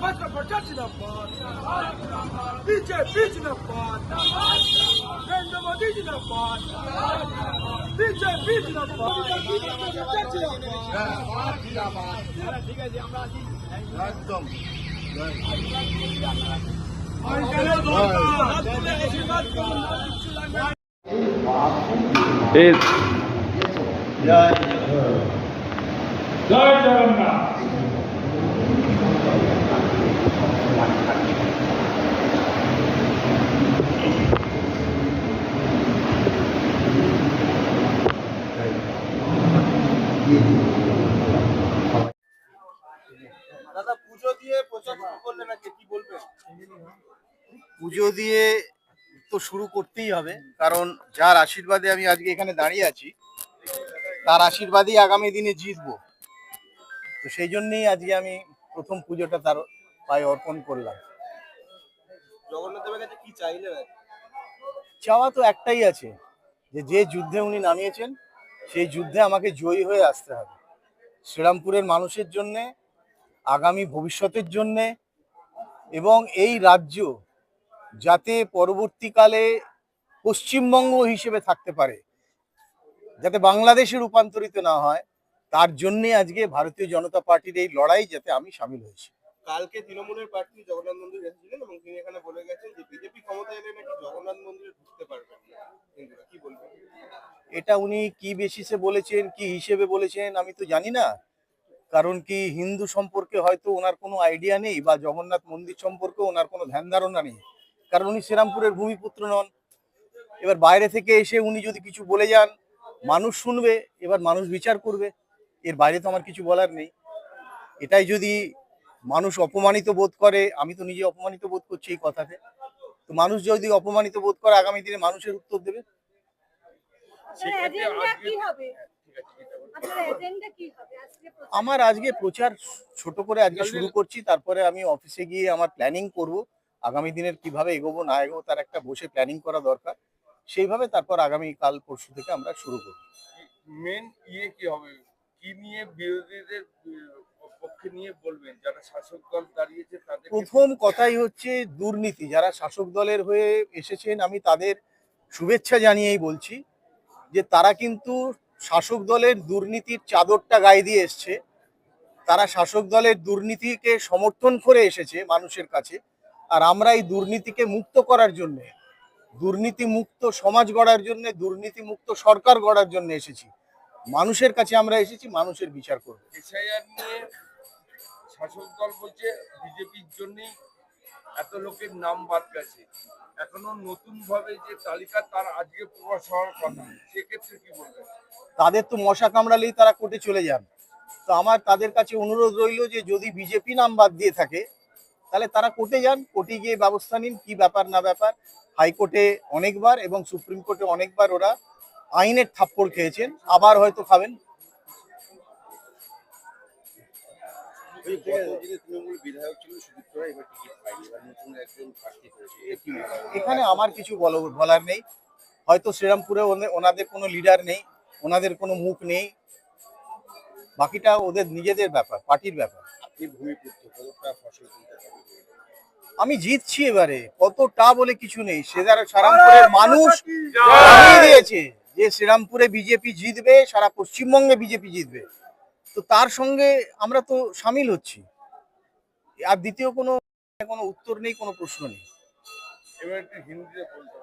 ভাজপা জিন্দাবাদ, বিজেপি জিন্দাবাদ, নরেন্দ্র মোদী জিন্দাবাদ, বিজেপি জিন্দাবাদ, ঠিক আছে আমরা আছি একদম জয় জগন্নাথ। দাদা পুজো দিয়ে প্রচার শুরু করলে নাকি কি বলবেন? পুজো দিয়ে তো শুরু করতেই হবে, কারণ যার আশীর্বাদে আমি আজকে এখানে দাঁড়িয়ে আছি তার আশীর্বাদেই আগামী দিনে জিতবো। তো সেই জন্যই আজকে আমি প্রথম পুজোটা তার পায়ে অর্পণ করলাম। জগন্নাথ দেবের কাছে কি চাইলেন? চাওয়া তো একটাই আছে, যে যুদ্ধে উনি নামিয়েছেন সেই যুদ্ধে আমাকে জয়ী হয়ে আসতে হবে, শ্রীরামপুরের মানুষের জন্যে, আগামী ভবিষ্যতের জন্যে, এবং এই রাজ্য যাতে পরবর্তীকালে পশ্চিমবঙ্গ হিসেবে থাকতে পারে, যাতে বাংলাদেশে রূপান্তরিত না হয়, তার জন্যে আজকে ভারতীয় জনতা পার্টির এই লড়াই যাতে আমি সামিল হয়েছি। কালকে তৃণমূলের প্রার্থী জগন্নাথ মন্দির এসেছিলেন এবং তিনি এখানে বলে গেছেন যে বিজেপি ক্ষমতায় এলে নাকি জগন্নাথ মন্দিরে ঢুকতে পারবেন না। কি বলবেন? এটা উনি কি বেসিসে বলেছেন, কি হিসেবে বলেছেন আমি তো জানি না। কারণ কি হিন্দু সম্পর্কে হয়তো ওনার কোনো আইডিয়া নেই, বা জগন্নাথ মন্দির সম্পর্কে ওনার কোনো ধ্যান ধারণা নেই, কারণ উনি শ্রীরামপুরের ভূমিপুত্র নন। এবার বাইরে থেকে এসে উনি যদি কিছু বলে যান, মানুষ শুনবে, এবার মানুষ বিচার করবে, এর বাইরে তো আমার কিছু বলার নেই। এটাই যদি মানুষ অপমানিত বোধ করে, আমি তো নিজে অপমানিত বোধ করছি এই কথাতে, তো মানুষ যদি অপমানিত বোধ করে আগামী দিনে মানুষের উত্তর দেবে। আমার আজকে প্রচার ছোট করে আজকে শুরু করছি, তারপরে আমি অফিসে গিয়ে আমার প্ল্যানিং করব, আগামী দিনের কিভাবে এগোবো না এগোবো তার একটা বসে প্ল্যানিং করা দরকার, সেইভাবে তারপর আগামী কাল পরশু থেকে আমরা শুরু করব। মেন কি হবে, কি নিয়ে বিরোধীদের পক্ষে নিয়ে বলবেন, যারা শাসক দল দাঁড়িয়েছে তাদের? প্রথম কথাই হচ্ছে দুর্নীতি। যারা শাসক দলের হয়ে এসেছেন আমি তাদের শুভেচ্ছা জানিয়েই বলছি যে তারা কিন্তু শাসক দলের দুর্নীতির চাদরটা গায়ে দিয়ে এসছে, তারা শাসক দলের দুর্নীতিকে সমর্থন করে এসেছে মানুষের কাছে, আর আমরা এই দুর্নীতিকে মুক্ত করার জন্য, দুর্নীতি মুক্ত সমাজ গড়ার জন্য, দুর্নীতি মুক্ত সরকার গড়ার জন্য এসেছি। মানুষের কাছে আমরা এসেছি, মানুষের বিচার করব। এসআইআর নিয়ে শাসক দল বলছে বিজেপির জন্যই এত লোকের নাম বাদ গেছে, এখনো নতুন ভাবে যে তালিকা তার আজকে প্রকাশ হওয়ার কথা, সেক্ষেত্রে কি বলবেন? তাদের তো মশা কামড়ালেই তারা কোর্টে চলে যান, তো আমার তাদের কাছে অনুরোধ রইল যে যদি বিজেপি নাম বাদ দিয়ে থাকে তাহলে তারা কোর্টে যান, কোর্টে গিয়ে ব্যবস্থা নিন, কি ব্যাপার না ব্যাপার। হাইকোর্টে অনেকবার এবং সুপ্রিম কোর্টে অনেকবার ওরা আইনের থাপ্পড় খেয়েছেন, আবার হয়তো খাবেন। এখানে আমার কিছু বলার নেই, হয়তো শ্রীরামপুরে ওনাদের কোনো লিডার নেই, ওনাদের কোনো মুখ নেই, বাকিটা ওদের নিজেদের ব্যাপার, পার্টির ব্যাপার। আমি জিতছি এবারে, কতটা বলে কিছু নেই, শ্রীরামপুরের মানুষ জানিয়ে দিয়েছে যে শ্রীরামপুরে বিজেপি জিতবে, সারা পশ্চিমবঙ্গে বিজেপি জিতবে, তো তার সঙ্গে আমরা তো সামিল হচ্ছি, আর দ্বিতীয় কোনো উত্তর নেই, কোনো প্রশ্ন নেই। এবার একটু হিন্দিতে বলতে